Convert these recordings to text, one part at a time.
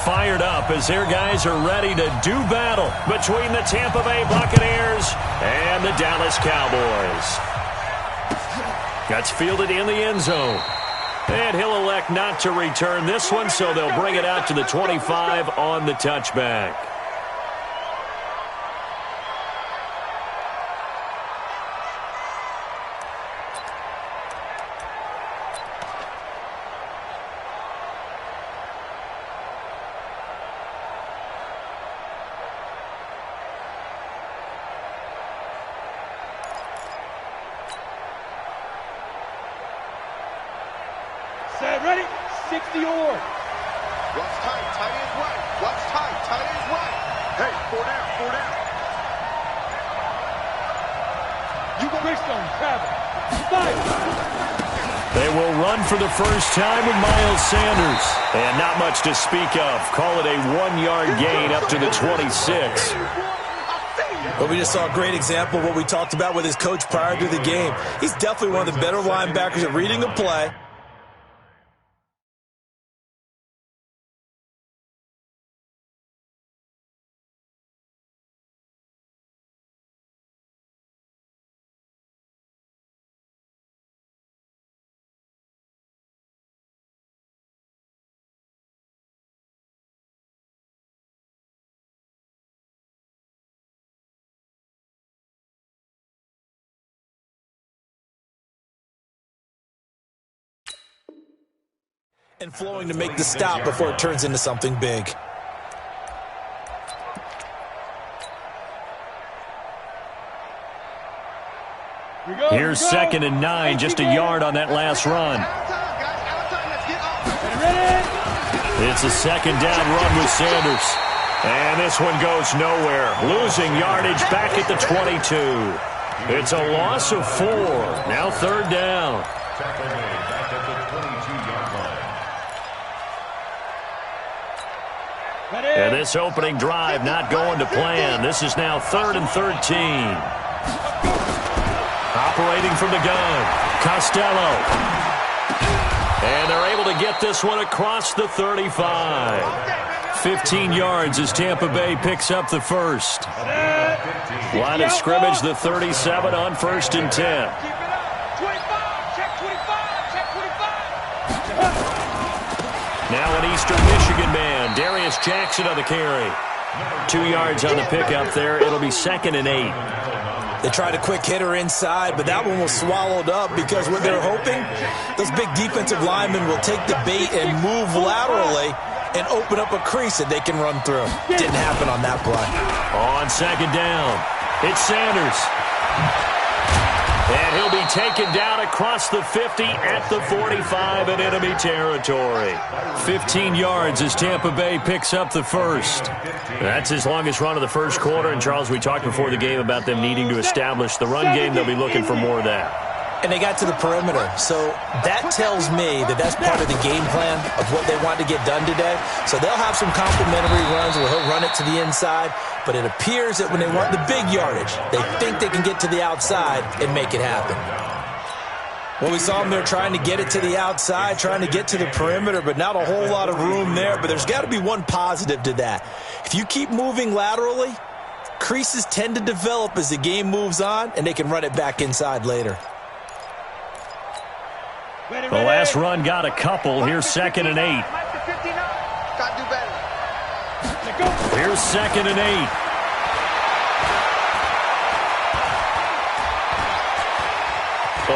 fired up as their guys are ready to do battle between the Tampa Bay Buccaneers and the Dallas Cowboys. That's fielded in the end zone. And he'll elect not to return this one, so they'll bring it out to the 25 on the touchback. Set, ready, 60 or. What's tight, tight is right. What's tight, tight is right. Hey, 4 down, 4 down. You go Richstone, travel. Fight. They will run for the first time with Miles Sanders. And not much to speak of. Call it a 1-yard gain up to the 26. But we just saw a great example of what we talked about with his coach prior to the game. He's definitely one of the better linebackers at reading a play. And flowing to make the stop before it turns into something big. Here's 2nd and 9, just a yard on that last run. It's a 2nd down run with Sanders. And this one goes nowhere. Losing yardage back at the 22. It's a loss of 4. Now 3rd down. And this opening drive not going to plan. This is now 3rd and 13. Operating from the gun, Costello. And they're able to get this one across the 35. 15 yards as Tampa Bay picks up the first. Line of scrimmage, the 37 on 1st and 10. Now an Eastern Michigan man, Darius Jackson on the carry. 2 yards on the pickup there. It'll be 2nd and 8. They tried a quick hitter inside, but that one was swallowed up because what they're hoping, those big defensive linemen will take the bait and move laterally and open up a crease that they can run through. Didn't happen on that play. On 2nd down, it's Sanders. And he'll be taken down across the 50 at the 45 in enemy territory. 15 yards as Tampa Bay picks up the first. That's his longest run of the first quarter. And, Charles, we talked before the game about them needing to establish the run game. They'll be looking for more of that. And they got to the perimeter. So that tells me that that's part of the game plan of what they want to get done today. So they'll have some complimentary runs where he'll run it to the inside. But it appears that when they want the big yardage, they think they can get to the outside and make it happen. Well, we saw them there trying to get it to the outside, trying to get to the perimeter, but not a whole lot of room there. But there's got to be one positive to that. If you keep moving laterally, creases tend to develop as the game moves on, and they can run it back inside later. The last run got a couple. Here's 2nd and 8. Got to do better. Here's 2nd and 8.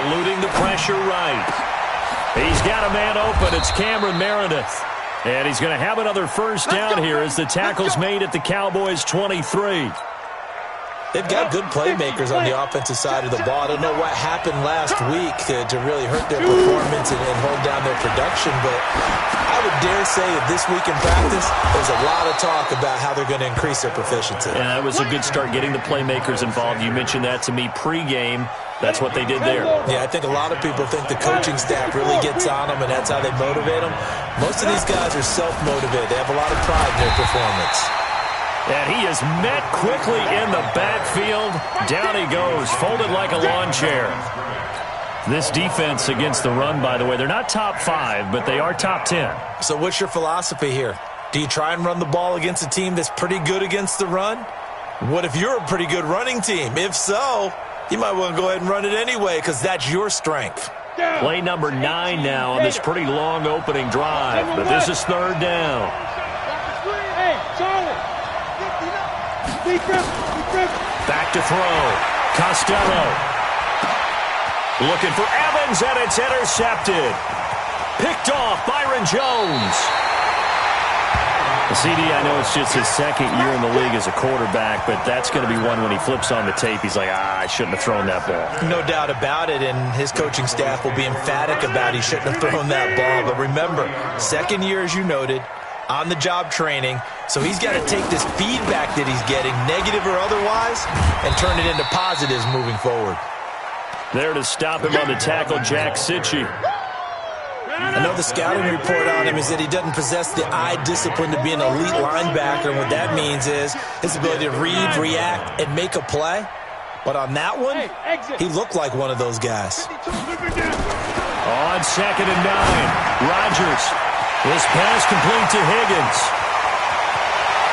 Eluding the pressure right. He's got a man open. It's Cameron Meredith. And he's going to have another first down here as the tackle's made at the Cowboys' 23. They've got good playmakers on the offensive side of the ball. I don't know what happened last week to really hurt their performance and hold down their production, but I would dare say that this week in practice, there's a lot of talk about how they're going to increase their proficiency. And that was a good start getting the playmakers involved. You mentioned that to me pregame. That's what they did there. Yeah, I think a lot of people think the coaching staff really gets on them, and that's how they motivate them. Most of these guys are self-motivated. They have a lot of pride in their performance. And he is met quickly in the backfield. Down he goes, folded like a lawn chair. This defense against the run, by the way, they're not top 5, but they are top 10. So what's your philosophy here? Do you try and run the ball against a team that's pretty good against the run? What if you're a pretty good running team? If so, you might want to go ahead and run it anyway because that's your strength. Play number 9 now on this pretty long opening drive, but this is third down. Hey, Charlie. Back to throw. Costello. Looking for Evans, and it's intercepted. Picked off Byron Jones. CD, I know it's just his second year in the league as a quarterback, but that's going to be one when he flips on the tape. He's like, I shouldn't have thrown that ball. No doubt about it, and his coaching staff will be emphatic about he shouldn't have thrown that ball. But remember, second year, as you noted, on-the-job training, so he's got to take this feedback that he's getting, negative or otherwise, and turn it into positives moving forward. There to stop him on the tackle, Jack Sitchie. I know the scouting report on him is that he doesn't possess the eye discipline to be an elite linebacker. And what that means is his ability to read, react, and make a play. But on that one, he looked like one of those guys. On 2nd and 9, Rodgers. This pass complete to Higgins.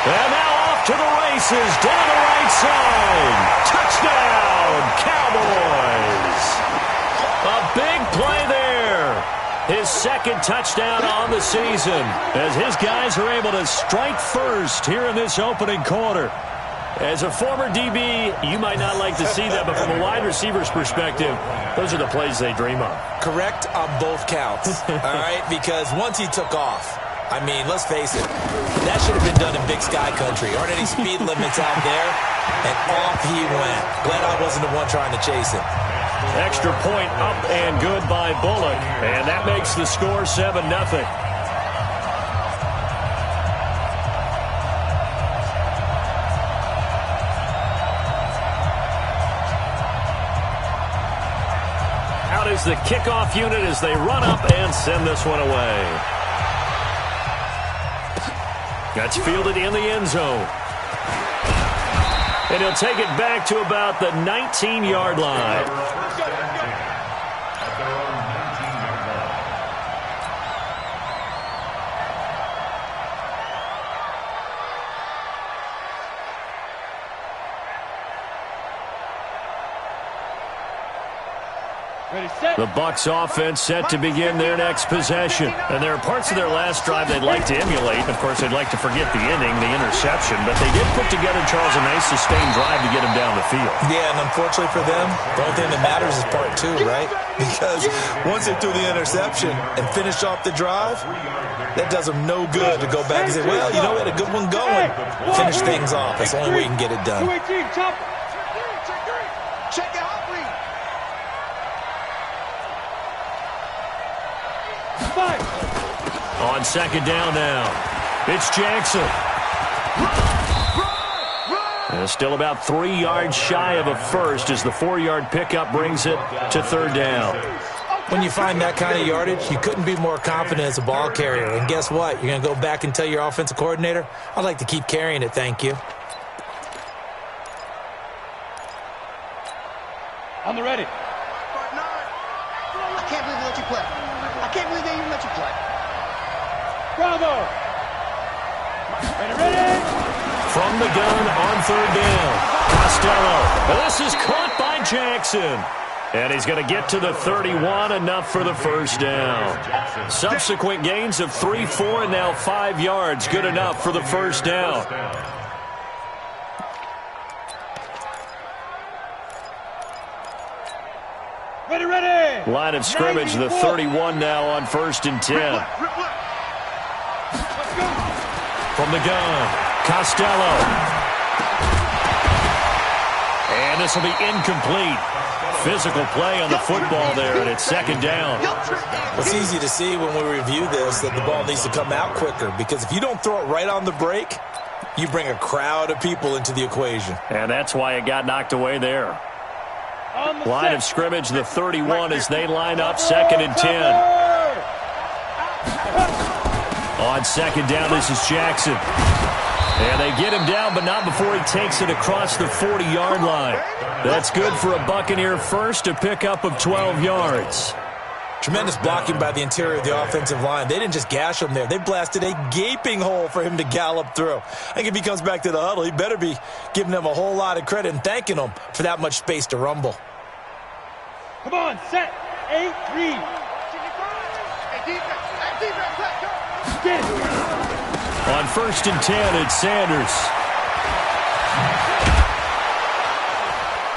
And now off to the races, down the right side. Touchdown, Cowboys. A big play there. His second touchdown on the season as his guys are able to strike first here in this opening quarter. As a former DB, you might not like to see that, but from a wide receiver's perspective, those are the plays they dream of. Correct on both counts, all right? Because once he took off, I mean, let's face it, that should have been done in Big Sky Country. Aren't any speed limits out there? And off he went. Glad I wasn't the one trying to chase him. Extra point up and good by Bullock, and that makes the score 7-0. Out is the kickoff unit as they run up and send this one away. That's fielded in the end zone. And he'll take it back to about the 19-yard line. The Bucs offense set to begin their next possession. And there are parts of their last drive they'd like to emulate. Of course, they'd like to forget the inning, the interception. But they did put together, Charles, a nice sustained drive to get him down the field. Yeah, and unfortunately for them, the only thing that matters is part 2, right? Because once they threw the interception and finished off the drive, that does them no good to go back and say, well, you know, we had a good one going. Finish things off. That's the only way you can get it done. Check out. On 2nd down now, it's Jackson. And still about 3 yards shy of a first as the 4-yard pickup brings it to 3rd down. When you find that kind of yardage, you couldn't be more confident as a ball carrier. And guess what? You're going to go back and tell your offensive coordinator, I'd like to keep carrying it, thank you. On the ready. I can't believe they let you play. I can't believe they even let you play. Bravo. Ready. From the gun on 3rd down, Costello. This is caught by Jackson. And he's going to get to the 31, enough for the first down. Subsequent gains of 3, 4, and now 5 yards. Good enough for the first down. Ready. Line of scrimmage, the 31 now on 1st and 10. From the gun, Costello. And this will be incomplete. Physical play on the football there, and it's 2nd down. It's easy to see when we review this that the ball needs to come out quicker, because if you don't throw it right on the break, you bring a crowd of people into the equation. And that's why it got knocked away there. Line of scrimmage, the 31 as they line up, 2nd and 10. On 2nd down, this is Jackson. And they get him down, but not before he takes it across the 40-yard line. That's good for a Buccaneer first, a pickup of 12 yards. Tremendous blocking by the interior of the offensive line. They didn't just gash him there. They blasted a gaping hole for him to gallop through. I think if he comes back to the huddle, he better be giving them a whole lot of credit and thanking them for that much space to rumble. Come on, set. 8-3. On 1st and 10, it's Sanders.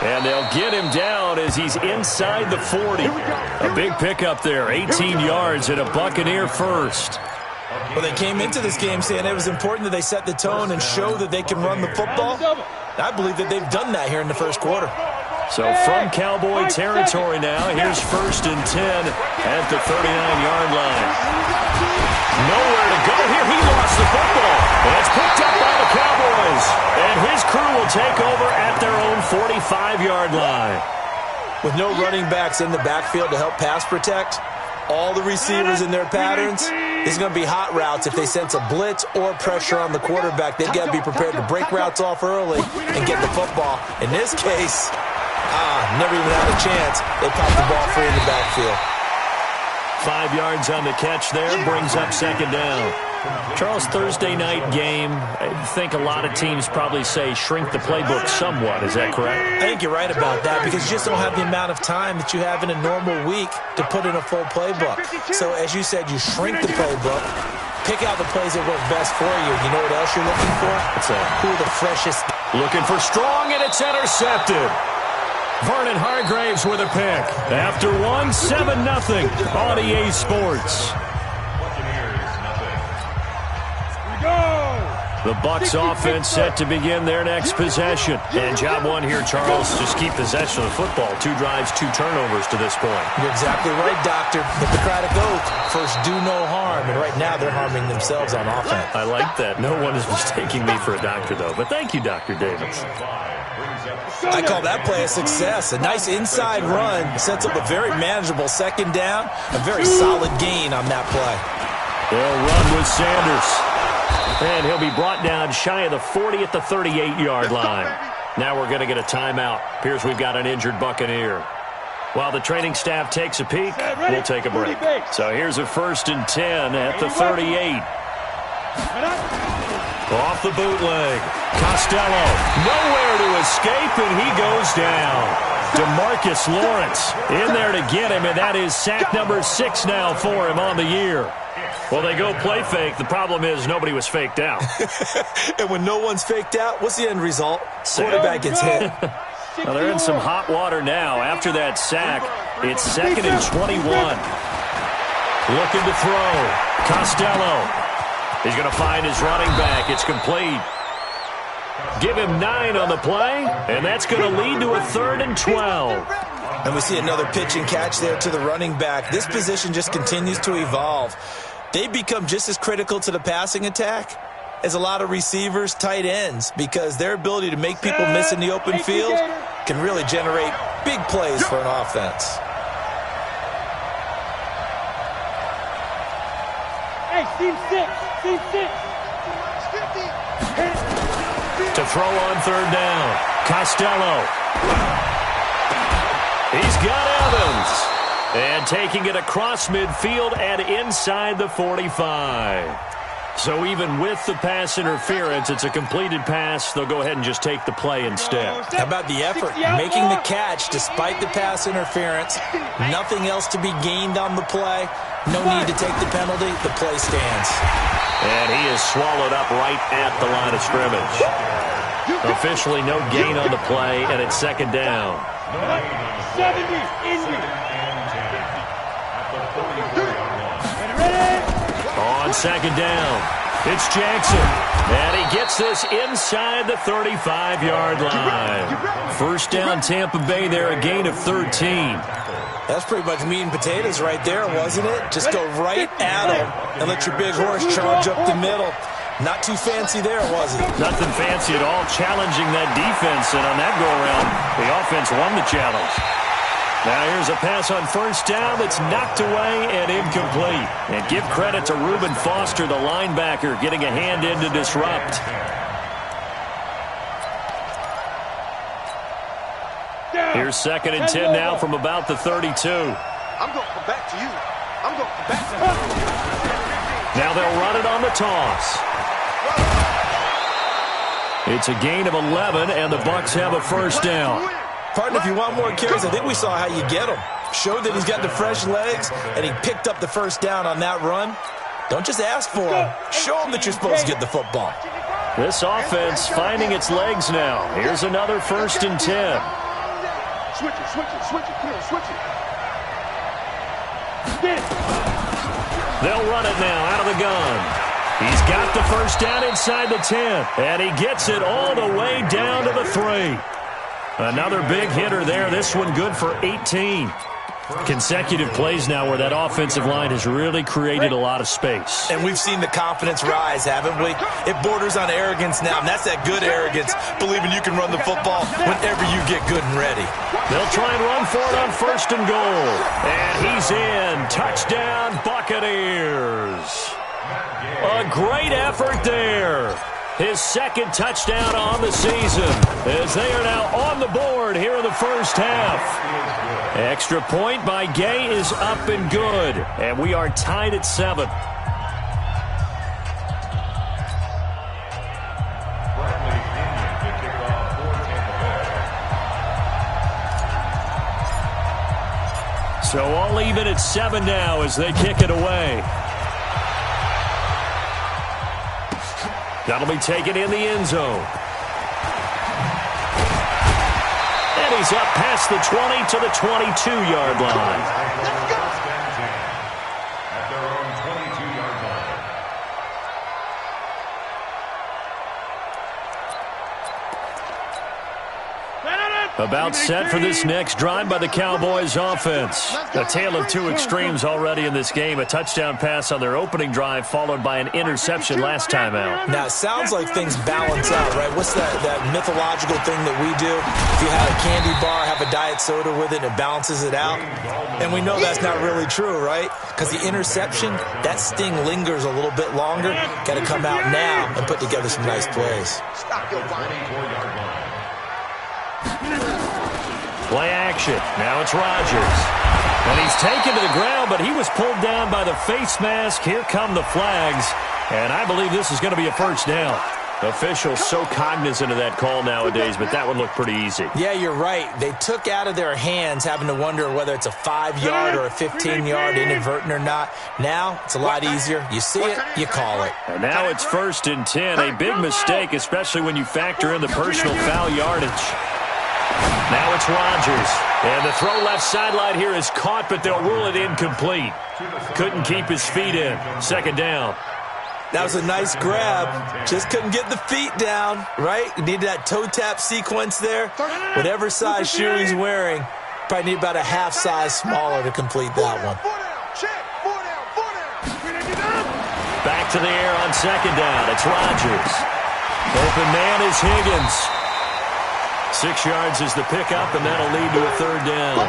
And they'll get him down as he's inside the 40. A big pickup there, 18 yards and a Buccaneer first. Well, they came into this game saying it was important that they set the tone and show that they can run the football. I believe that they've done that here in the first quarter. So from Cowboy territory now, here's 1st and 10 at the 39-yard line. Nowhere to go here. He lost the football. And it's picked up by the Cowboys. And his crew will take over at their own 45-yard line. With no running backs in the backfield to help pass protect, all the receivers in their patterns, this is going to be hot routes. If they sense a blitz or pressure on the quarterback, they've got to be prepared to break routes off early and get the football. In this case, never even had a chance. They popped the ball free in the backfield. 5 yards on the catch there, brings up 2nd down. Charles, Thursday night game, I think a lot of teams probably say shrink the playbook somewhat. Is that correct? I think you're right about that because you just don't have the amount of time that you have in a normal week to put in a full playbook. So as you said, you shrink the playbook, pick out the plays that work best for you. You know what else you're looking for? Who are the freshest? Looking for Strong, and it's intercepted. Vernon Hargraves with a pick. After 7-0 on EA Sports. The Bucs offense set to begin their next possession. And job one here, Charles, just keep possession of the football. 2 drives, 2 turnovers to this point. You're exactly right, Doctor. Hippocratic oath, first do no harm. And right now they're harming themselves on offense. I like that. No one is mistaking me for a doctor, though. But thank you, Dr. Davis. I call that play a success. A nice inside run sets up a very manageable 2nd down. A very solid gain on that play. They'll run with Sanders. And he'll be brought down shy of the 40 at the 38-yard line. Now we're going to get a timeout. Appears we've got an injured Buccaneer. While the training staff takes a peek, we'll take a break. So here's a 1st and 10 at the 38. Off the bootleg. Costello. Nowhere to escape, and he goes down. DeMarcus Lawrence in there to get him, and that is sack number 6 now for him on the year. Well, they go play fake. The problem is nobody was faked out. And when no one's faked out, what's the end result? Quarterback gets hit. Well, they're in some hot water now. After that sack, it's 2nd and 21. Looking to throw. Costello. He's going to find his running back. It's complete. Give him 9 on the play, and that's going to lead to a 3rd and 12. And we see another pitch and catch there to the running back. This position just continues to evolve. They become just as critical to the passing attack as a lot of receivers, tight ends, because their ability to make people miss in the open field can really generate big plays for an offense. Hey, team 6. To throw on 3rd down. Costello. He's got Evans. And taking it across midfield and inside the 45. So even with the pass interference, it's a completed pass. They'll go ahead and just take the play instead. How about the effort? Making the catch despite the pass interference. Nothing else to be gained on the play. No need to take the penalty. The play stands. And he is swallowed up right at the line of scrimmage. Officially no gain on the play, and it's 2nd down. 70 injury. On 2nd down, it's Jackson. And he gets this inside the 35-yard line. 1st down, Tampa Bay there, a gain of 13. That's pretty much meat and potatoes right there, wasn't it? Just go right at him and let your big horse charge up the middle. Not too fancy there, was it? Nothing fancy at all, challenging that defense. And on that go-around, the offense won the challenge. Now here's a pass on 1st down that's knocked away and incomplete. And give credit to Reuben Foster, the linebacker, getting a hand in to disrupt. Here's 2nd and 10 now from about the 32. I'm going to come back to you. I'm going to come back to you. Now they'll run it on the toss. It's a gain of 11, and the Bucs have a first down. Partner, if you want more carries, I think we saw how you get them. Showed that he's got the fresh legs, and he picked up the first down on that run. Don't just ask for him. Show him that you're supposed to get the football. This offense finding its legs now. Here's another 1st and 10. Switch it, switch it, switch it. Come on, switch it. They'll run it now out of the gun. He's got the first down inside the 10, and he gets it all the way down to the 3. Another big hitter there. This one good for 18. Consecutive plays now where that offensive line has really created a lot of space. And we've seen the confidence rise, haven't we? It borders on arrogance now, and that's that good arrogance, believing you can run the football whenever you get good and ready. They'll try and run for it on 1st and goal. And he's in. Touchdown, Buccaneers. A great effort there. His 2nd touchdown on the season as they are now on the board here in the first half. Extra point by Gay is up and good, and we are tied at 7. So all even at 7 now as they kick it away. That'll be taken in the end zone. And he's up past the 20 to the 22-yard line. About set for this next drive by the Cowboys offense. A tale of two extremes already in this game. A touchdown pass on their opening drive followed by an interception last time out. Now, it sounds like things balance out, right? What's that mythological thing that we do? If you have a candy bar, have a diet soda with it, it balances it out. And we know that's not really true, right? Because the interception, that sting lingers a little bit longer. Got to come out now and put together some nice plays. Play action. Now it's Rodgers. And he's taken to the ground, but he was pulled down by the face mask. Here come the flags. And I believe this is going to be a first down. Officials so cognizant of that call nowadays, but that one looked pretty easy. Yeah, you're right. They took out of their hands having to wonder whether it's a 5-yard or a 15-yard inadvertent or not. Now it's a lot easier. You see it, you call it. And now it's 1st and 10. A big mistake, especially when you factor in the personal foul yardage. Now it's Rodgers. And the throw left sideline here is caught, but they'll rule it incomplete. Couldn't keep his feet in. 2nd down. That was a nice grab. Just couldn't get the feet down, right? You needed that toe tap sequence there. Whatever size shoe he's wearing, probably need about a half size smaller to complete that one. Back to the air on 2nd down. It's Rodgers. Open man is Higgins. 6 yards is the pickup, and that'll lead to a 3rd down.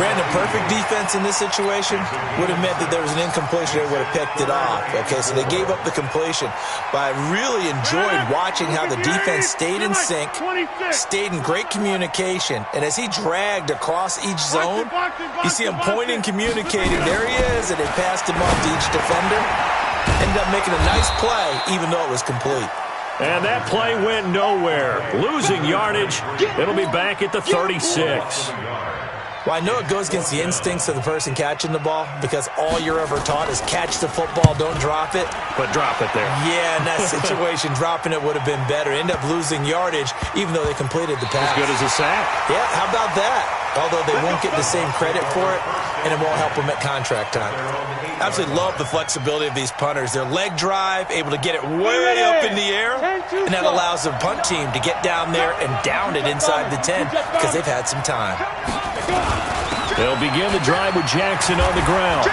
Brandon, perfect defense in this situation would have meant that there was an incompletion. They would have picked it off. Okay, so they gave up the completion. But I really enjoyed watching how the defense stayed in sync, stayed in great communication. And as he dragged across each zone, you see him pointing, communicating. There he is, and they passed him off to each defender. Ended up making a nice play, even though it was complete. And that play went nowhere. Losing yardage. It'll be back at the 36. Well, I know it goes against the instincts of the person catching the ball because all you're ever taught is catch the football, don't drop it. But drop it there. Yeah, in that situation, dropping it would have been better. End up losing yardage, even though they completed the pass. As good as a sack. Yeah, how about that? Although they won't get the same credit for it, and it won't help them at contract time. Absolutely love the flexibility of these punters. Their leg drive, able to get it way up in the air, and that allows the punt team to get down there and down it inside the 10 because they've had some time. They'll begin the drive with Jackson on the ground.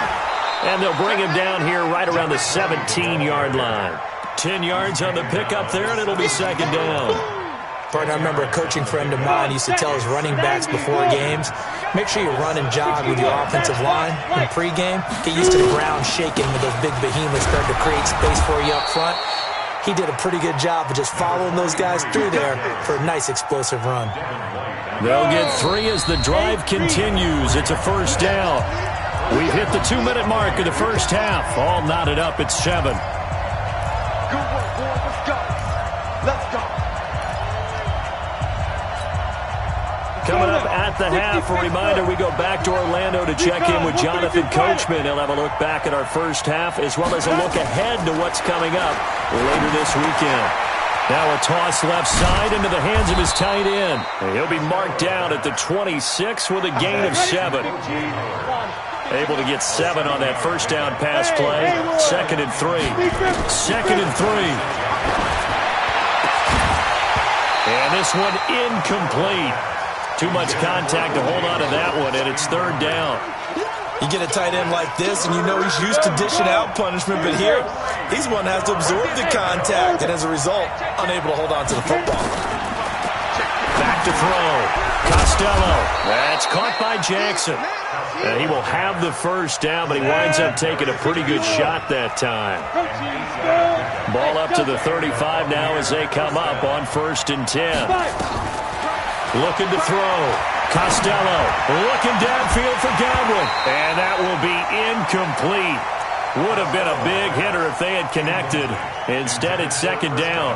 And they'll bring him down here right around the 17-yard line. 10 yards on the pickup there, and it'll be 2nd down. Partner, I remember a coaching friend of mine used to tell his running backs before games, make sure you run and jog with your offensive line in pregame. Get used to the ground shaking when those big behemoths start to create space for you up front. he did a pretty good job of just following those guys through there for a nice explosive run. They'll get 3 as the drive continues. It's a first down. We've hit the 2-minute mark of the first half. All knotted up at 7. Good work, boys. Let's go. Let's go. Coming up at the half, a reminder, we go back to Orlando to check in with Jonathan Coachman. He'll have a look back at our first half as well as a look ahead to what's coming up later this weekend. Now a toss left side into the hands of his tight end. He'll be marked down at the 26 with a gain of 7. Able to get 7 on that first down pass play. 2nd and 3. 2nd and 3. And this one incomplete. Too much contact to hold on to that one, and it's 3rd down. You get a tight end like this, and you know he's used to dishing out punishment, but here, he's one that has to absorb the contact, and as a result, unable to hold on to the football. Back to throw. Costello. That's caught by Jackson. He will have the first down, but he winds up taking a pretty good shot that time. Ball up to the 35 now as they come up on 1st and 10. Looking to throw. Costello looking downfield for Godwin. And that will be incomplete. Would have been a big hitter if they had connected. Instead, it's 2nd down.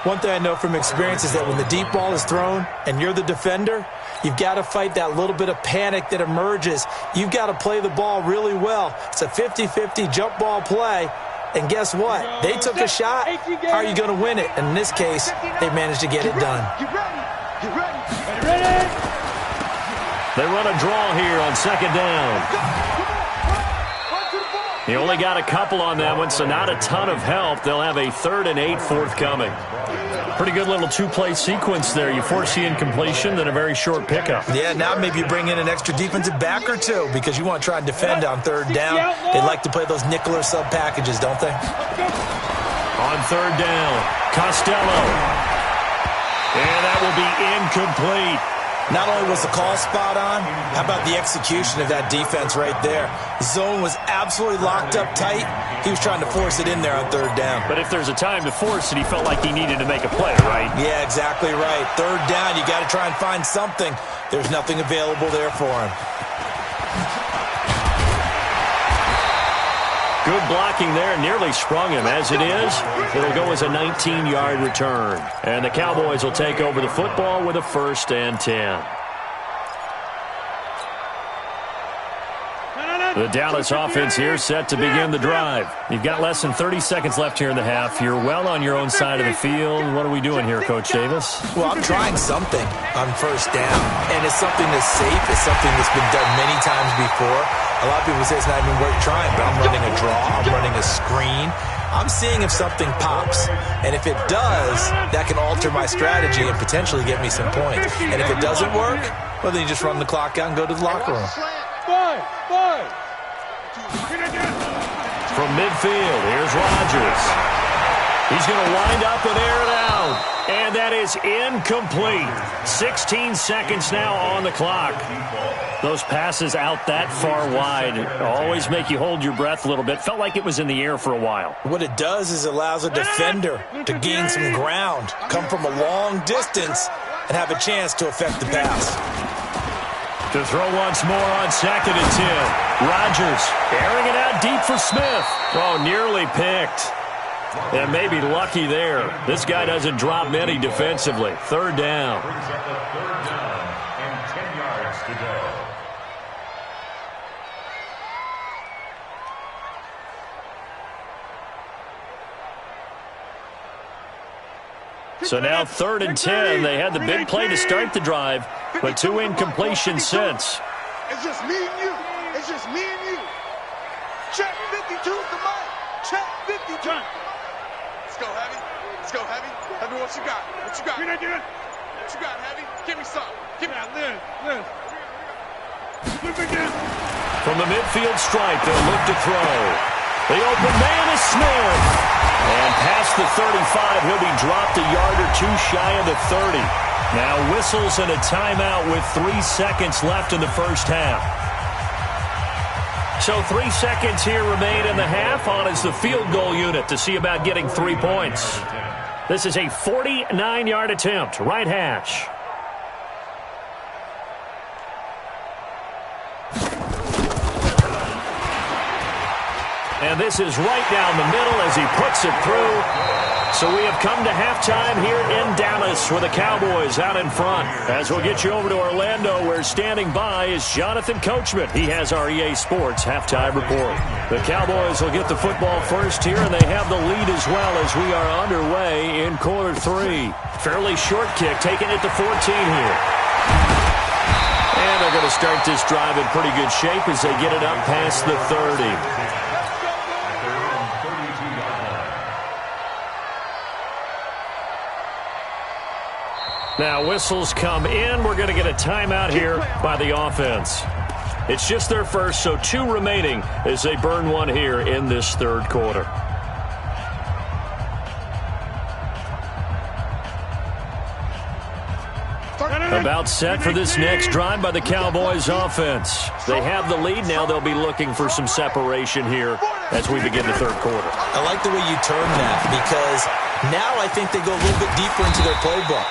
One thing I know from experience is that when the deep ball is thrown and you're the defender, you've got to fight that little bit of panic that emerges. You've got to play the ball really well. It's a 50-50 jump ball play. And guess what? They took a shot. How are you going to win it? And in this case, they managed to get it done. Get ready. Ready. They run a draw here on 2nd down. He only got a couple on that one, so not a ton of help. They'll have a 3rd and 8 forthcoming. Pretty good little 2-play sequence there. You force the incompletion, then a very short pickup. Yeah, now maybe you bring in an extra defensive back or two because you want to try and defend on 3rd down. They like to play those nickel or sub packages, don't they? On 3rd down, Costello. And that will be incomplete. Not only was the call spot on, how about the execution of that defense right there? Zone was absolutely locked up tight. He was trying to force it in there on 3rd down. But if there's a time to force it, he felt like he needed to make a play, right? Yeah, exactly right. 3rd down, you got to try and find something. There's nothing available there for him. Good blocking there, nearly sprung him. As it is, it'll go as a 19-yard return. And the Cowboys will take over the football with a 1st and 10. The Dallas offense here set to begin the drive. You've got less than 30 seconds left here in the half. You're well on your own side of the field. What are we doing here, Coach Davis? Well, I'm trying something on 1st down, and it's something that's safe. It's something that's been done many times before. A lot of people say it's not even worth trying, but I'm running a draw. I'm running a screen. I'm seeing if something pops, and if it does, that can alter my strategy and potentially get me some points. And if it doesn't work, well, then you just run the clock out and go to the locker room. Five. From midfield, here's Rodgers. He's going to wind up and air it out. And that is incomplete. 16 seconds now on the clock. Those passes out that far wide always make you hold your breath a little bit. Felt like it was in the air for a while. What it does is it allows a defender to gain some ground, come from a long distance, and have a chance to affect the pass. To throw once more on 2nd and 10. Rodgers airing it out deep for Smith. Oh, nearly picked. And maybe lucky there. This guy doesn't drop many defensively. 3rd down. And 10 yards to go. So now 3rd and 10. They had the big play to start the drive, but 2 incompletions since. It's just me and you. It's just me and you. Check 52's the mic. Check 52. Let's go, Heavy. Let's go, Heavy. Heavy, what you got? What you got? What you got, Heavy? Give me some. Give me that. From the midfield stripe, they'll look to throw. The open man is Smith. And past the 35, he'll be dropped a yard or 2 shy of the 30. Now whistles and a timeout with 3 seconds left in the first half. So 3 seconds here remain in the half. On is the field goal unit to see about getting 3 points. This is a 49-yard attempt, right hash. And this is right down the middle as he puts it through. So we have come to halftime here in Dallas with the Cowboys out in front. As we'll get you over to Orlando, where standing by is Jonathan Coachman. He has our EA Sports halftime report. The Cowboys will get the football first here, and they have the lead as well as we are underway in quarter 3. Fairly short kick, taking it to 14 here. And they're going to start this drive in pretty good shape as they get it up past the 30. Now whistles come in. We're going to get a timeout here by the offense. It's just their first, so 2 remaining as they burn one here in this third quarter. About set for this next drive by the Cowboys offense. They have the lead now. They'll be looking for some separation here as we begin the third quarter. I like the way you term that, because now I think they go a little bit deeper into their playbook.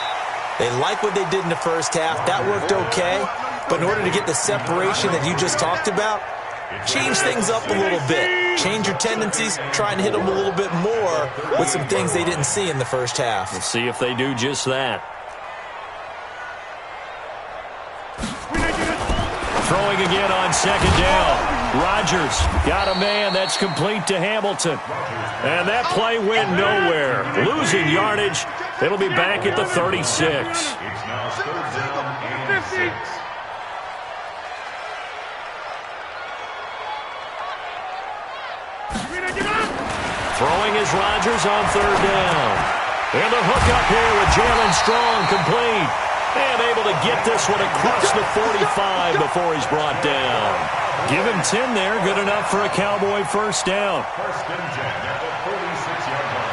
They like what they did in the first half. That worked okay. But in order to get the separation that you just talked about, change things up a little bit. Change your tendencies, try and hit them a little bit more with some things they didn't see in the first half. Let's see if they do just that. Throwing again on second down. Rodgers got a man. That's complete to Hamilton. And that play went nowhere. Losing yardage. It'll be back at the 36. Throwing is Rodgers on third down. And the hook up here with Jalen Strong complete. And able to get this one across the 45 before he's brought down. Give him 10 there. Good enough for a Cowboy first down. First and 10 at the 46-yard line.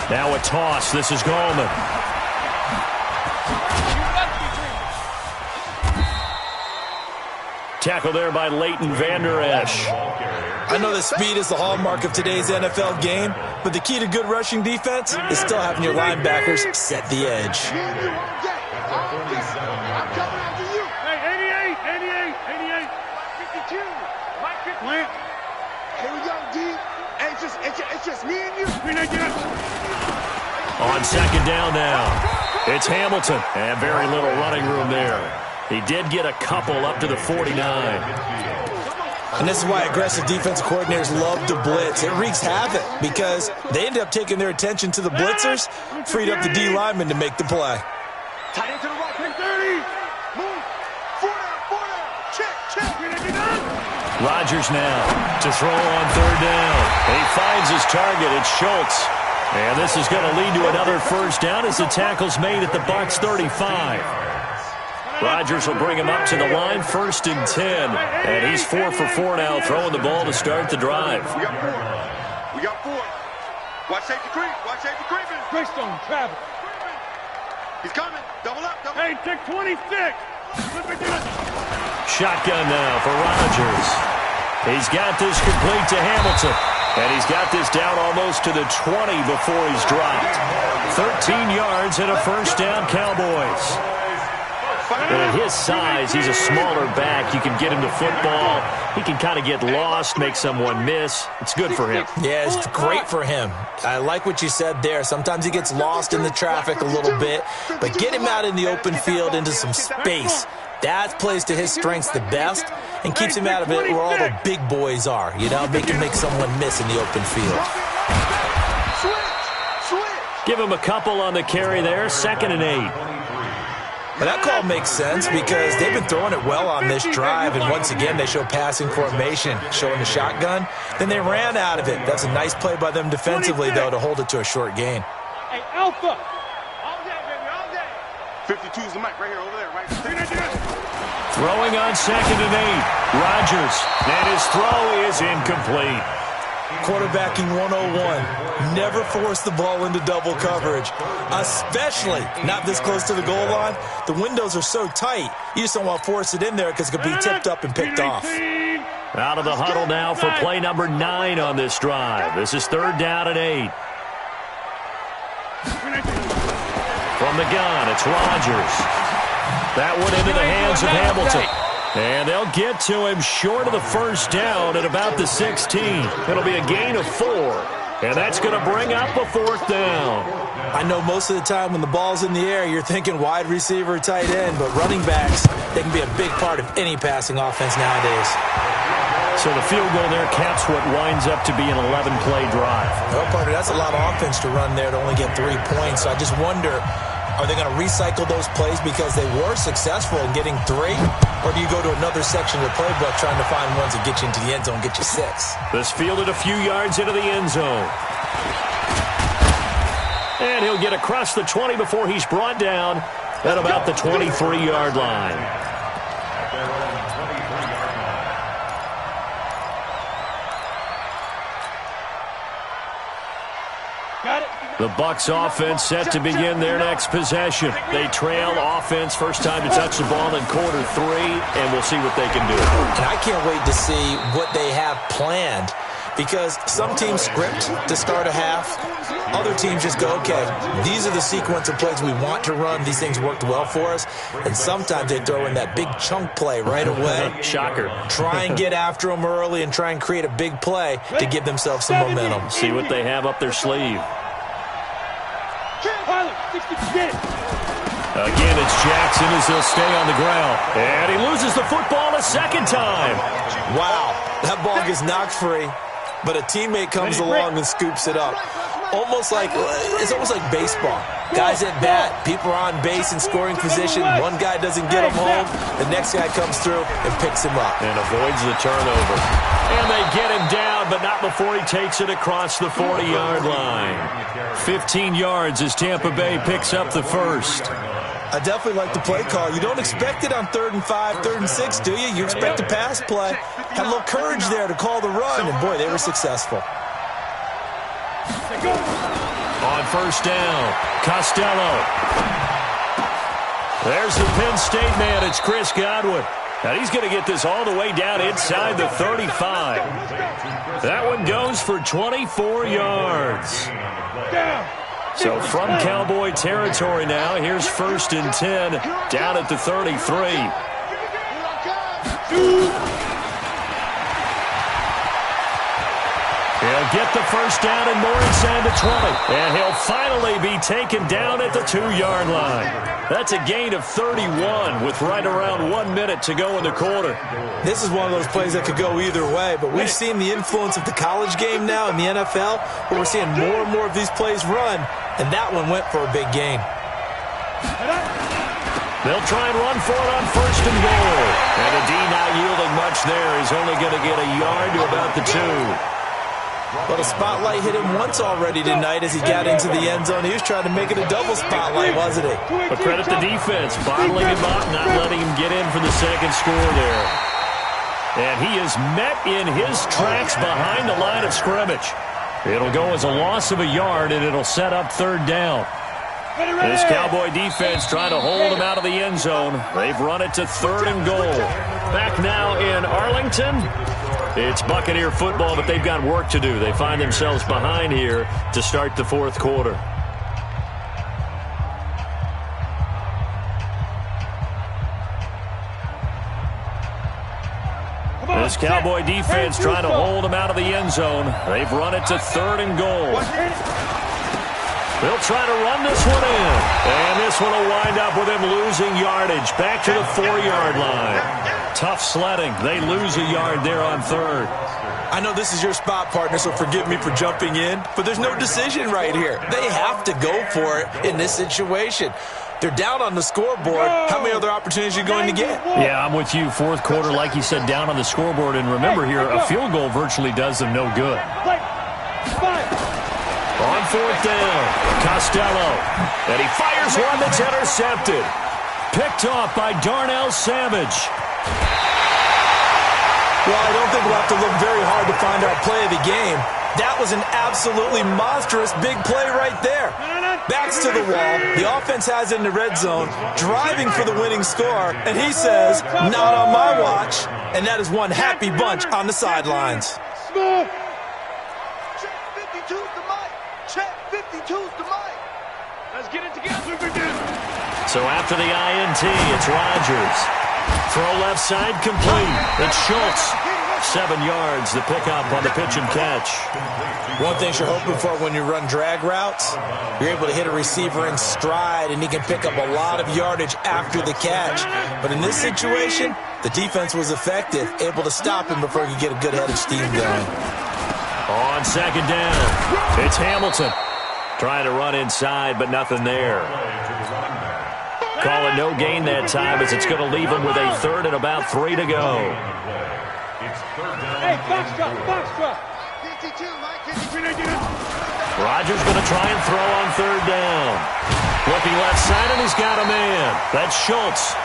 Now a toss. This is Gallman. Tackle there by Leighton Vander Esch. I know that speed is the hallmark of today's NFL game, but the key to good rushing defense is still having your linebackers set the edge. Here we go, D. It's just me and you. On second down now, it's Hamilton. And very little running room there. He did get a couple up to the 49. And this is why aggressive defensive coordinators love to blitz. It wreaks havoc because they end up taking their attention to the blitzers, freed up the D lineman to make the play. Tight end to the right, pick 30. Move. 4 down. Check. Rodgers now to throw on third down. He finds his target. It's Schultz. And this is going to lead to another first down as the tackle's made at the Bucs 35. Rodgers will bring him up to the line, 1st and 10. And he's 4 for 4 now, throwing the ball to start the drive. We got 4. Watch safety creep. Creeping. Greystone, travel. He's coming. Double up. Hey, take 26. Shotgun now for Rodgers. He's got this complete to Hamilton. And he's got this down almost to the 20 before he's dropped. 13 yards and a first down, Cowboys. And at his size, he's a smaller back. You can get him to football. He can kind of get lost, make someone miss. It's good for him. Yeah, it's great for him. I like what you said there. Sometimes he gets lost in the traffic a little bit, but get him out in the open field into some space. That plays to his strengths the best and keeps him out of it where all the big boys are. You know, make him make someone miss in the open field. Give him a couple on the carry there, 2nd and 8. But that call makes sense because they've been throwing it well on this drive, and once again they show passing formation, showing the shotgun. Then they ran out of it. That's a nice play by them defensively, though, to hold it to a short gain. Hey, Alpha. All day, baby, all day. 52 is the mic right here, over there, right? Throwing on 2nd and 8. Rodgers. And his throw is incomplete. Quarterbacking 101. Never force the ball into double coverage, especially not this close to the goal line. The windows are so tight, you just don't want to force it in there because it could be tipped up and picked off. Out of the huddle now for play number 9 on this drive. This is 3rd down and 8. From the gun, it's Rodgers. That one into the hands of Hamilton. And they'll get to him short of the 1st down at about the 16. It'll be a gain of 4. And that's going to bring up a 4th down. I know most of the time when the ball's in the air, you're thinking wide receiver, tight end, but running backs, they can be a big part of any passing offense nowadays. So the field goal there caps what winds up to be an 11-play drive. Well, partner, that's a lot of offense to run there to only get 3 points. So I just wonder, are they going to recycle those plays because they were successful in getting 3? Or do you go to another section of the playbook trying to find ones that get you into the end zone, get you 6? This fielded a few yards into the end zone. And he'll get across the 20 before he's brought down at about the 23-yard line. The Bucs offense set to begin their next possession. They trail offense, first time to touch the ball in quarter 3, and we'll see what they can do. And I can't wait to see what they have planned, because some teams script to start a half. Other teams just go, okay, these are the sequence of plays we want to run. These things worked well for us. And sometimes they throw in that big chunk play right away. Shocker. Try and get after them early and try and create a big play to give themselves some momentum. See what they have up their sleeve. Again, it's Jackson as he'll stay on the ground. And he loses the football a 2nd time. Wow, that ball gets knocked free, but a teammate comes along and scoops it up. It's almost like baseball. Guys at bat, people are on base in scoring position. One guy doesn't get him home. The next guy comes through and picks him up. And avoids the turnover. And they get him down, but not before he takes it across the 40-yard line. 15 yards as Tampa Bay picks up the 1st. I definitely like the play call. You don't expect it on 3rd and 5, 3rd and 6, do you? You expect a pass play. Had a little courage there to call the run, and boy, they were successful. On 1st down, Costello. There's the Penn State man. It's Chris Godwin. Now he's going to get this all the way down inside the 35. That one goes for 24 yards. So from Cowboy territory now, here's 1st and 10 down at the 33. He'll get the 1st down and more inside the 20. And he'll finally be taken down at the 2-yard line. That's a gain of 31 with right around 1 minute to go in the quarter. This is one of those plays that could go either way, but we've seen the influence of the college game now in the NFL, where we're seeing more and more of these plays run, and that one went for a big gain. They'll try and run for it on 1st and goal. And the D not yielding much there. He's only going to get a yard to about the 2. Well, the spotlight hit him once already tonight as he got into the end zone. He was trying to make it a double spotlight, wasn't he? But credit the defense, bottling him up, not letting him get in for the 2nd score there. And he is met in his tracks behind the line of scrimmage. It'll go as a loss of a yard, and it'll set up 3rd down. This Cowboy defense trying to hold him out of the end zone. They've run it to 3rd and goal. Back now in Arlington. It's Buccaneer football, but they've got work to do. They find themselves behind here to start the 4th quarter. This Cowboy defense trying to hold them out of the end zone. They've run it to 3rd and goal. They'll try to run this one in. And this one will wind up with him losing yardage. Back to the 4-yard line. Tough sledding. They lose a yard there on 3rd. I know this is your spot, partner, so forgive me for jumping in, but there's no decision right here. They have to go for it in this situation. They're down on the scoreboard. How many other opportunities are you going to get? Yeah, I'm with you. 4th quarter, like you said, down on the scoreboard. And remember here, a field goal virtually does them no good. On 4th down, Costello. And he fires one that's intercepted. Picked off by Darnell Savage. Well, I don't think we'll have to look very hard to find our play of the game. That was an absolutely monstrous big play right there. Backs to the wall. The offense has it in the red zone, driving for the winning score, and he says, not on my watch. And that is one happy bunch on the sidelines. Smooth. Check 52's the mic. Check 52's the mic. Let's get it together. So after the INT, it's Rodgers. Throw left side complete. It's Schultz. 7 yards, the pickup on the pitch and catch. One thing you're hoping for when you run drag routes, you're able to hit a receiver in stride, and he can pick up a lot of yardage after the catch. But in this situation, the defense was effective, able to stop him before he could get a good head of steam going. On second down, it's Hamilton. Trying to run inside, but nothing there. Calling no gain that time as it's going to leave him with a 3rd and about 3 to go. Hey, box drop. 52, Mike. 52. Rodgers going to try and throw on 3rd down. Looking left side, and he's got a man. That's Schultz.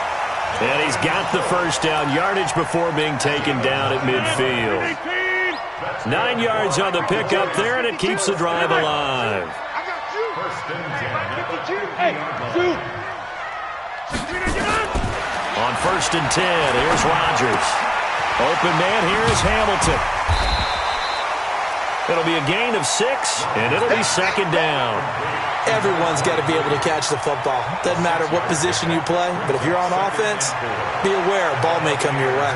And he's got the first down yardage before being taken down at midfield. 9 yards on the pickup there, and it keeps the drive alive. I got you. First and 10. Hey, shoot. On 1st and 10, here's Rodgers. Open man, here's Hamilton. It'll be a gain of 6, and it'll be 2nd down. Everyone's got to be able to catch the football. Doesn't matter what position you play, but if you're on offense, be aware a ball may come your way.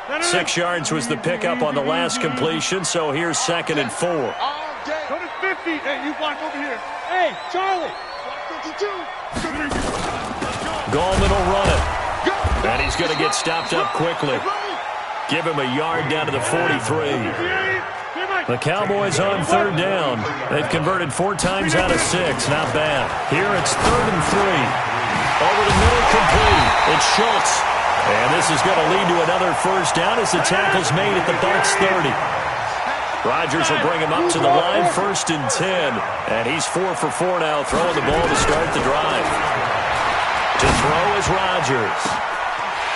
No. 6 yards was the pickup on the last completion, so here's 2nd and 4. Go to 50. Hey, you block over here. Hey, Charlie. 52. Gallman will run it. And he's going to get stopped up quickly. Give him a yard down to the 43. The Cowboys on 3rd down. They've converted 4 times out of 6. Not bad. Here it's 3rd and 3. Over the middle, complete. It's Schultz. And this is going to lead to another first down as the tackle's made at the Bucs 30. Rodgers will bring him up to the line, 1st and 10. And he's 4 for 4 now, throwing the ball to start the drive. To throw is Rodgers.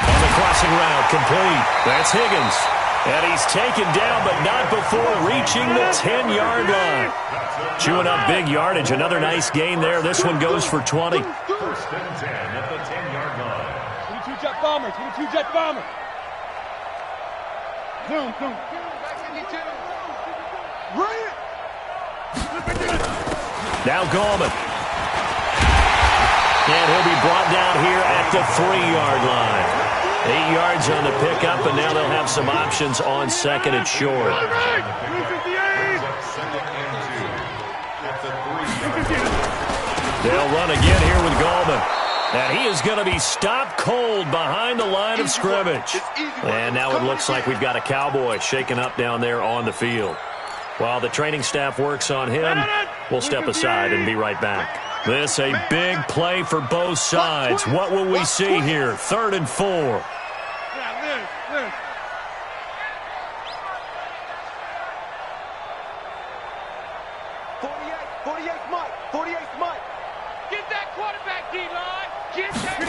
On the crossing route, complete. That's Higgins. And he's taken down, but not before reaching the 10-yard line. Chewing up big yardage. Another nice gain there. This one goes for 20. 1st and 10 at the 10-yard line. 22 jet bomber. 22 jet bomber. Zoom. 52. Now Gallman. And he'll be brought down here at the 3-yard line. 8 yards on the pickup, and now they'll have some options on 2nd and short. They'll run again here with Gallman. And he is going to be stopped cold behind the line of scrimmage. And now it looks like we've got a Cowboy shaken up down there on the field. While the training staff works on him, we'll step aside and be right back. This a big play for both sides. What will we see here? 3rd and 4. Yeah, Liz. 48 Mike. Get that quarterback, D-line. Get that.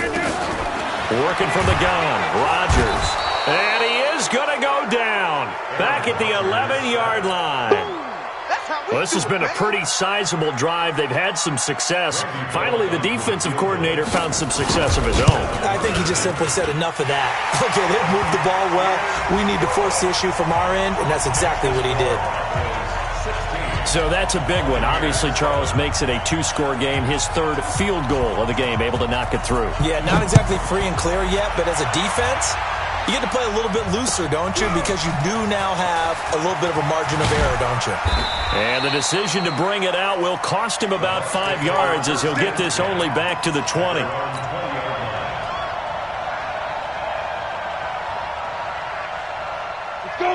Working from the gun, Rodgers. And he is going to go down. Back at the 11-yard line. Well, this has been a pretty sizable drive. They've had some success. Finally, the defensive coordinator found some success of his own. I think he just simply said enough of that. Okay, they've moved the ball well. We need to force the issue from our end, and that's exactly what he did. So that's a big one. Obviously, Charles makes it a 2-score game. His 3rd field goal of the game, able to knock it through. Yeah, not exactly free and clear yet, but as a defense, you get to play a little bit looser, don't you? Because you do now have a little bit of a margin of error, don't you? And the decision to bring it out will cost him about 5 yards as he'll get this only back to the 20.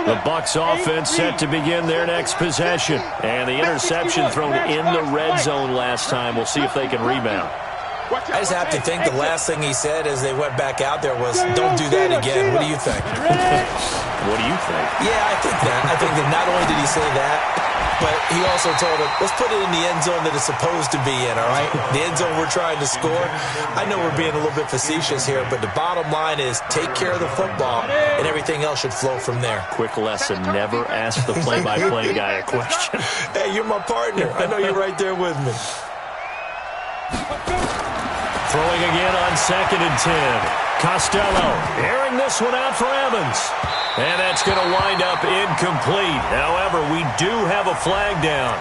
The Bucs offense set to begin their next possession. And the interception thrown in the red zone last time. We'll see if they can rebound. I just have to think the last thing he said as they went back out there was, don't do that again. What do you think? What do you think? Yeah, I think that. I think that not only did he say that, but he also told him, let's put it in the end zone that it's supposed to be in, all right? The end zone we're trying to score. I know we're being a little bit facetious here, but the bottom line is take care of the football, and everything else should flow from there. Quick lesson, never ask the play-by-play guy a question. Hey, you're my partner. I know you're right there with me. Throwing again on 2nd and 10. Costello airing this one out for Evans. And that's going to wind up incomplete. However, we do have a flag down.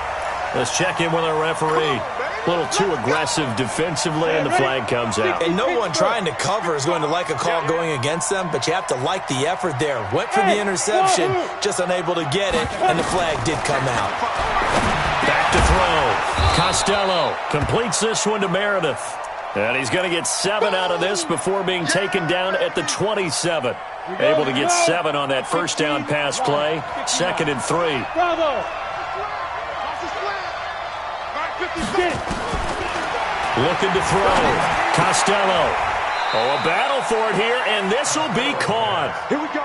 Let's check in with our referee. A little too aggressive defensively, and the flag comes out. And no one trying to cover is going to like a call going against them, but you have to like the effort there. Went for the interception, just unable to get it, and the flag did come out. Back to throw. Costello completes this one to Meredith. And he's going to get 7 out of this before being taken down at the 27. Able to get 7 on that first down pass play. 2nd and 3. Looking to throw. Costello. Oh, a battle for it here, and this will be caught. Here we go.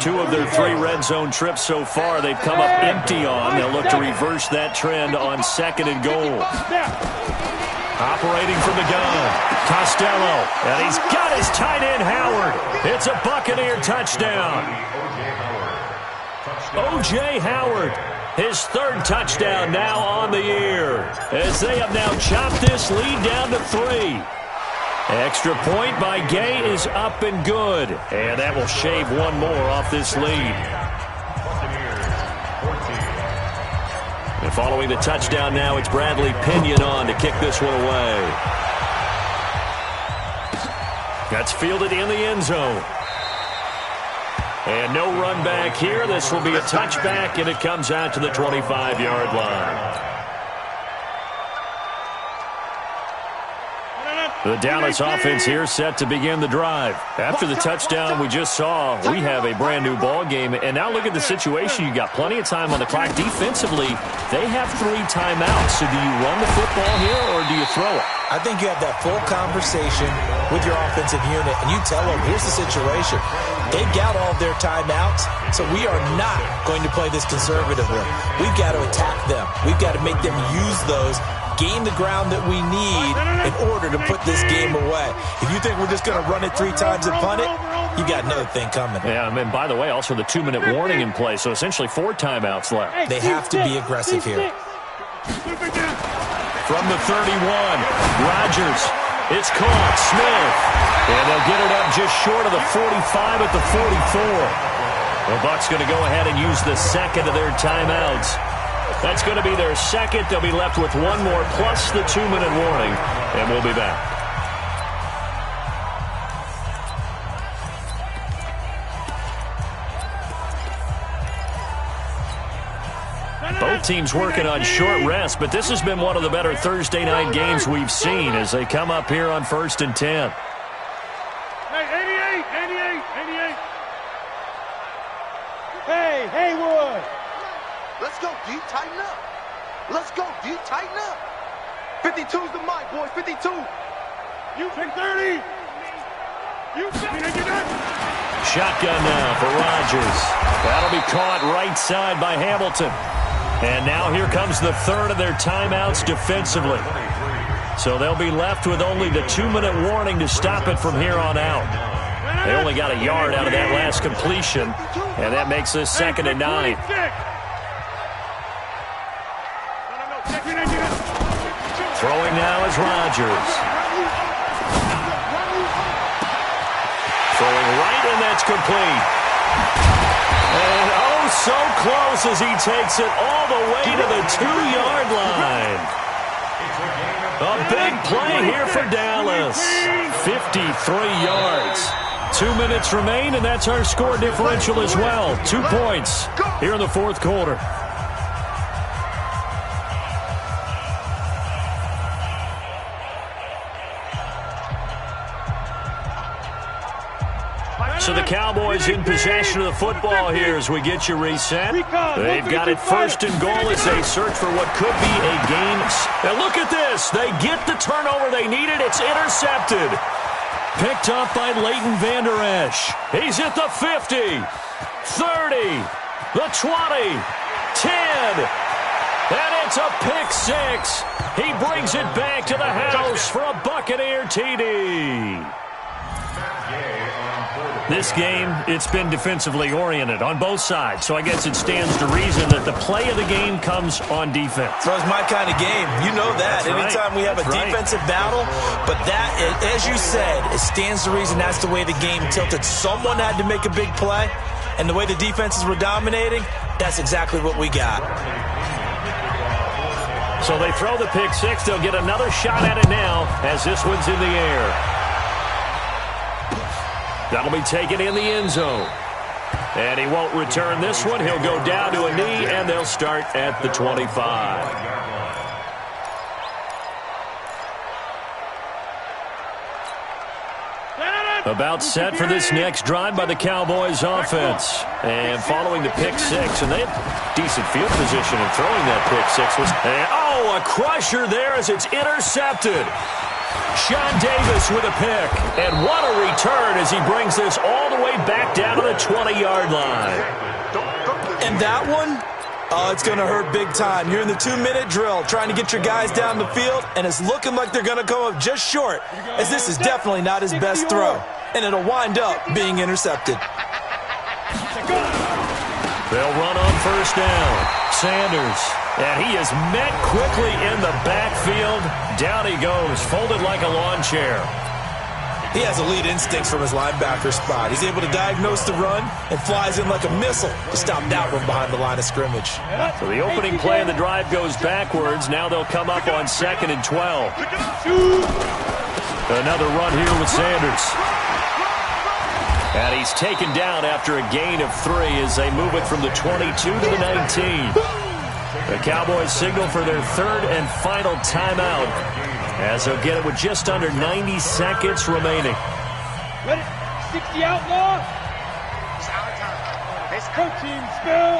2 of their 3 red zone trips so far they've come up empty on. They'll look to reverse that trend on 2nd and goal. Operating from the gun, Costello, and he's got his tight end, Howard. It's a Buccaneer touchdown. O.J. Howard, his 3rd touchdown now on the year, as they have now chopped this lead down to 3. Extra point by Gay is up and good, and that will shave 1 more off this lead. And following the touchdown now, it's Bradley Pinion on to kick this one away. That's fielded in the end zone. And no run back here. This will be a touchback, and it comes out to the 25-yard line. The Dallas offense here set to begin the drive. After the touchdown we just saw, we have a brand-new ball game. And now look at the situation. You got plenty of time on the clock. Defensively, they have 3 timeouts. So do you run the football here, or do you throw it? I think you have that full conversation with your offensive unit, and you tell them, here's the situation. They've got all of their timeouts, so we are not going to play this conservatively. We've got to attack them. We've got to make them use those, gain the ground that we need in order to put this game away. If you think we're just going to run it 3 times and punt it, you got another thing coming. Yeah, and by the way, also the 2-minute warning in play, so essentially 4 timeouts left. They have to be aggressive here. From the 31, Rodgers. It's caught. Smith. And they'll get it up just short of the 45 at the 44. The Bucs going to go ahead and use the 2nd of their timeouts. That's going to be their 2nd. They'll be left with 1 more plus the 2-minute warning. And we'll be back. Both teams working on short rest, but this has been one of the better Thursday night games we've seen as they come up here on 1st and 10. Hey, 88. Hey, Haywood. Let's go, D. Tighten up. Let's go, D. Tighten up. 52's the mic, boys. 52. You pick 30. You pick that. Shotgun now for Rodgers. That'll be caught right side by Hamilton. And now here comes the 3rd of their timeouts defensively. So they'll be left with only the 2-minute warning to stop it from here on out. They only got a yard out of that last completion, and that makes this 2nd and 9. Throwing now is Rodgers. Throwing right, and that's complete. And oh, so close as he takes it all the way to the 2-yard line. A big play here for Dallas. 53 yards. 2 minutes remain, and that's our score differential as well. 2 points here in the 4th quarter. So the Cowboys in possession of the football here as we get you reset. They've got it first and goal as they search for what could be a gain. And look at this. They get the turnover they needed. It's intercepted. Picked up by Leighton Vander Esch. He's at the 50, 30, the 20, 10. And it's a pick six. He brings it back to the house for a Buccaneer TD. This game, it's been defensively oriented on both sides, so I guess it stands to reason that the play of the game comes on defense. So it's my kind of game. You know that. That's Anytime we have a defensive battle, but that, as you said, it stands to reason that's the way the game tilted. Someone had to make a big play, and the way the defenses were dominating, that's exactly what we got. So they throw the pick six. They'll get another shot at it now as this one's in the air. That'll be taken in the end zone. And he won't return this one. He'll go down to a knee, and they'll start at the 25. About set for this next drive by the Cowboys offense. And following the pick six, and they have decent field position in throwing that pick six. A crusher there as it's intercepted. Sean Davis with a pick. And what a return as he brings this all the way back down to the 20-yard line. And that one, it's going to hurt big time. You're in the 2-minute drill trying to get your guys down the field, and it's looking like they're going to come up just short, as this is definitely not his best throw. And it'll wind up being intercepted. They'll run on first down. Sanders. And he is met quickly in the backfield. Down he goes, folded like a lawn chair. He has elite instincts from his linebacker spot. He's able to diagnose the run and flies in like a missile to stop that one behind the line of scrimmage. So the opening play of the drive goes backwards. Now they'll come up on 2nd and 12. Another run here with Sanders. And he's taken down after a gain of 3 as they move it from the 22 to the 19. The Cowboys signal for their 3rd and final timeout as they'll get it with just under 90 seconds remaining. Ready? 60 outlaw. Coaching spell.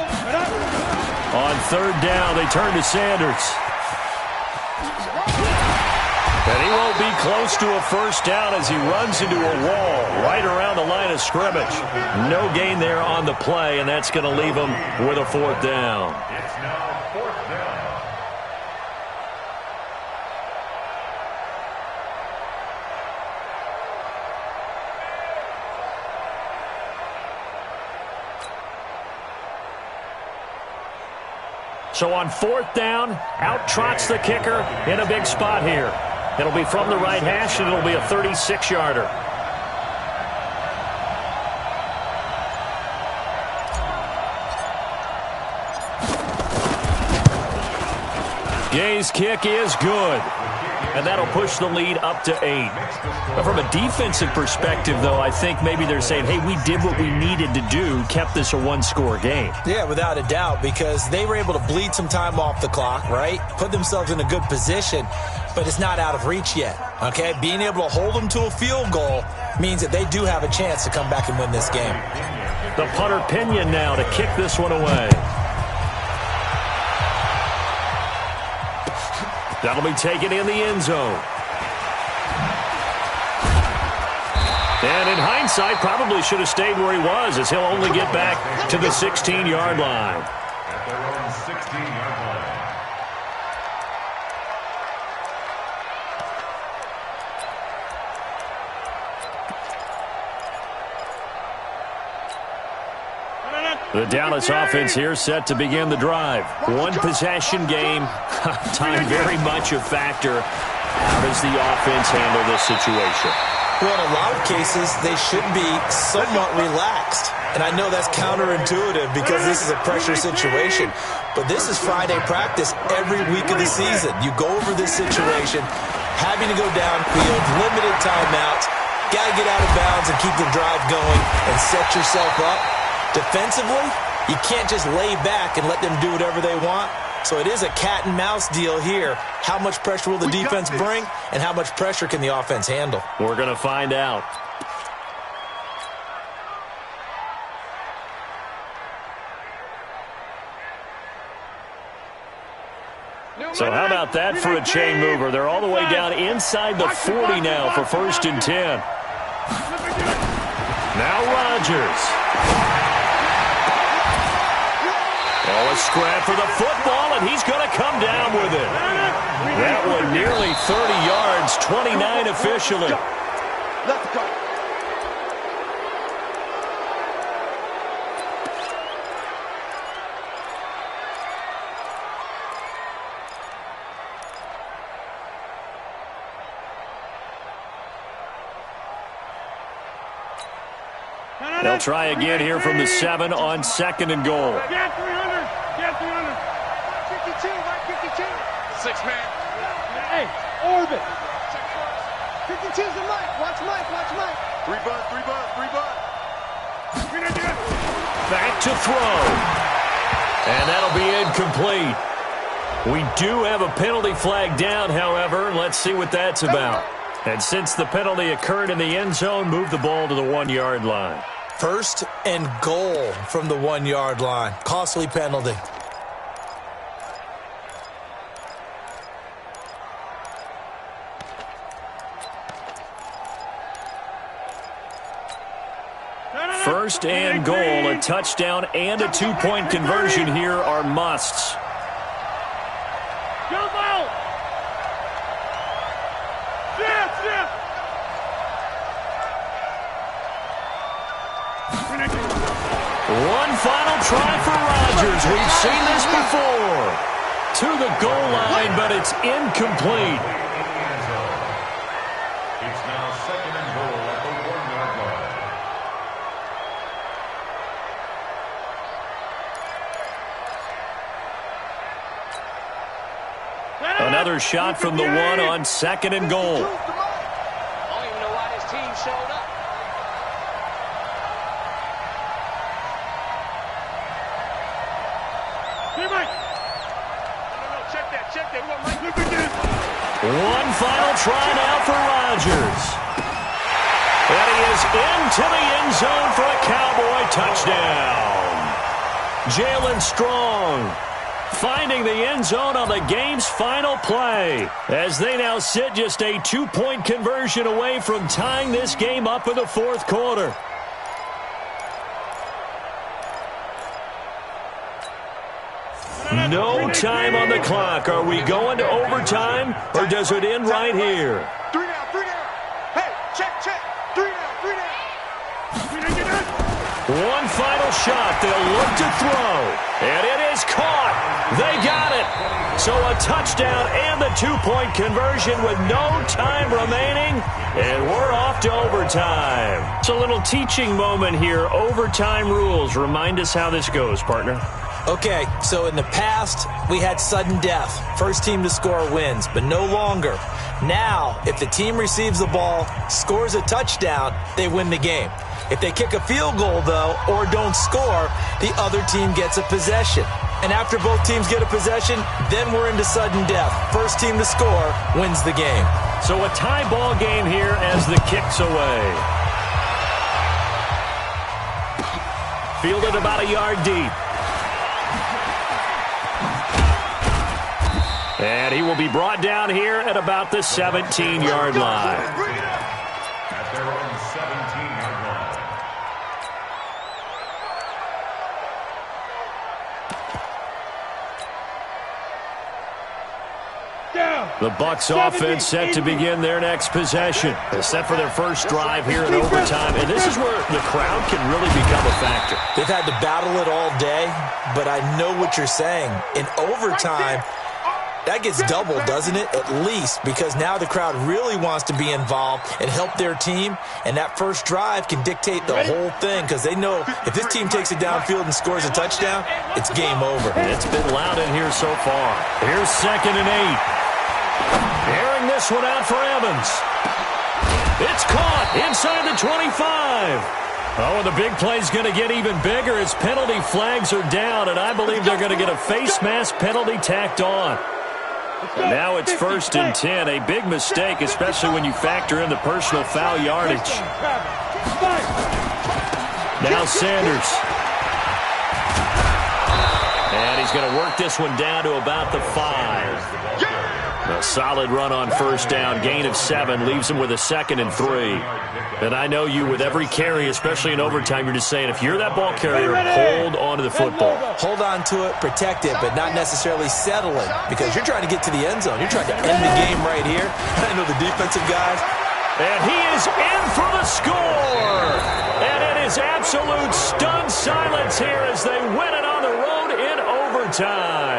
On 3rd down, they turn to Sanders. And he won't be close to a first down as he runs into a wall right around the line of scrimmage. No gain there on the play, and that's going to leave him with a 4th down. It's now 4th down. So on 4th down, out trots the kicker in a big spot here. It'll be from the right hash, and it'll be a 36-yarder. Gay's kick is good. And that'll push the lead up to 8. But from a defensive perspective, though, I think maybe they're saying, hey, we did what we needed to do, kept this a one-score game. Yeah, without a doubt, because they were able to bleed some time off the clock, right? Put themselves in a good position, but it's not out of reach yet, okay? Being able to hold them to a field goal means that they do have a chance to come back and win this game. The punter Pinion now to kick this one away. That'll be taken in the end zone. And in hindsight, probably should have stayed where he was, as he'll only get back to the 16-yard line. At their own 16-yard line. The Dallas offense here set to begin the drive. One possession game. Time very much a factor. How does the offense handle this situation? Well, in a lot of cases, they should be somewhat relaxed. And I know that's counterintuitive because this is a pressure situation. But this is Friday practice every week of the season. You go over this situation, having to go downfield, limited timeouts, got to get out of bounds and keep the drive going and set yourself up. Defensively, you can't just lay back and let them do whatever they want. So it is a cat and mouse deal here. How much pressure will the defense bring, and how much pressure can the offense handle? We're going to find out. So how about that for a chain mover? They're all the way down inside the 40 now for 1st and 10. Now Rodgers. Oh, a scrap for the football, and he's going to come down with it. That one nearly 30 yards, 29 officially. Left go. They'll try again here from the 7 on 2nd and goal. Get 300. Get 300. 52, right 52. 6 man. Hey, orbit. 52's the Mike. Watch Mike. Watch Mike. 3 bud, 3 bud, 3 bud. Back to throw. And that'll be incomplete. We do have a penalty flag down, however. Let's see what that's about. And since the penalty occurred in the end zone, move the ball to the 1-yard line. 1st and goal from the 1-yard line. Costly penalty. First and goal, a touchdown and a 2-point conversion here are musts. Jump out. Snap. One final try for Rodgers. We've seen this before. To the goal line, but it's incomplete. It's now 2nd and goal at the 1-yard line. Another shot from the 1 on 2nd and goal. I don't even know why this team showed up. One final try now for Rodgers. And he is into the end zone for a Cowboy touchdown. Jalen Strong finding the end zone on the game's final play, as they now sit just a 2-point conversion away from tying this game up in the 4th quarter. No time on the clock. Are we going to overtime, or does it end right here? 3 down, 3 down. Hey, check. 3 down. One final shot. They'll look to throw. And it is caught. They got it. So a touchdown and the 2-point conversion with no time remaining. And we're off to overtime. It's a little teaching moment here. Overtime rules. Remind us how this goes, partner. Okay, so in the past, we had sudden death. First team to score wins, but no longer. Now, if the team receives the ball, scores a touchdown, they win the game. If they kick a field goal, though, or don't score, the other team gets a possession. And after both teams get a possession, then we're into sudden death. First team to score wins the game. So a tie ball game here as the kick's away. Fielded about a yard deep. And he will be brought down here at about the 17-yard line. At their own 17-yard line. The Bucs offense set to begin their next possession. They're set for their first drive here in overtime, and this is where the crowd can really become a factor. They've had to battle it all day, but I know what you're saying. In overtime, that gets doubled, doesn't it? At least, because now the crowd really wants to be involved and help their team, and that first drive can dictate the whole thing, because they know if this team takes it downfield and scores a touchdown, it's game over. It's been loud in here so far. Here's 2nd and 8. Airing this one out for Evans. It's caught inside the 25. Oh, and the big play's going to get even bigger as penalty flags are down, and I believe they're going to get a face mask penalty tacked on. And now it's 1st and 10. A big mistake, especially when you factor in the personal foul yardage. Now Sanders. And he's going to work this one down to about the 5. A solid run on first down, gain of 7, leaves him with a 2nd and 3. And I know you, with every carry, especially in overtime, you're just saying, if you're that ball carrier, hold on to the football. Hold on to it, protect it, but not necessarily settling, because you're trying to get to the end zone. You're trying to end the game right here. I know the defensive guys. And he is in for the score. And it is absolute stunned silence here as they win it on the road in overtime.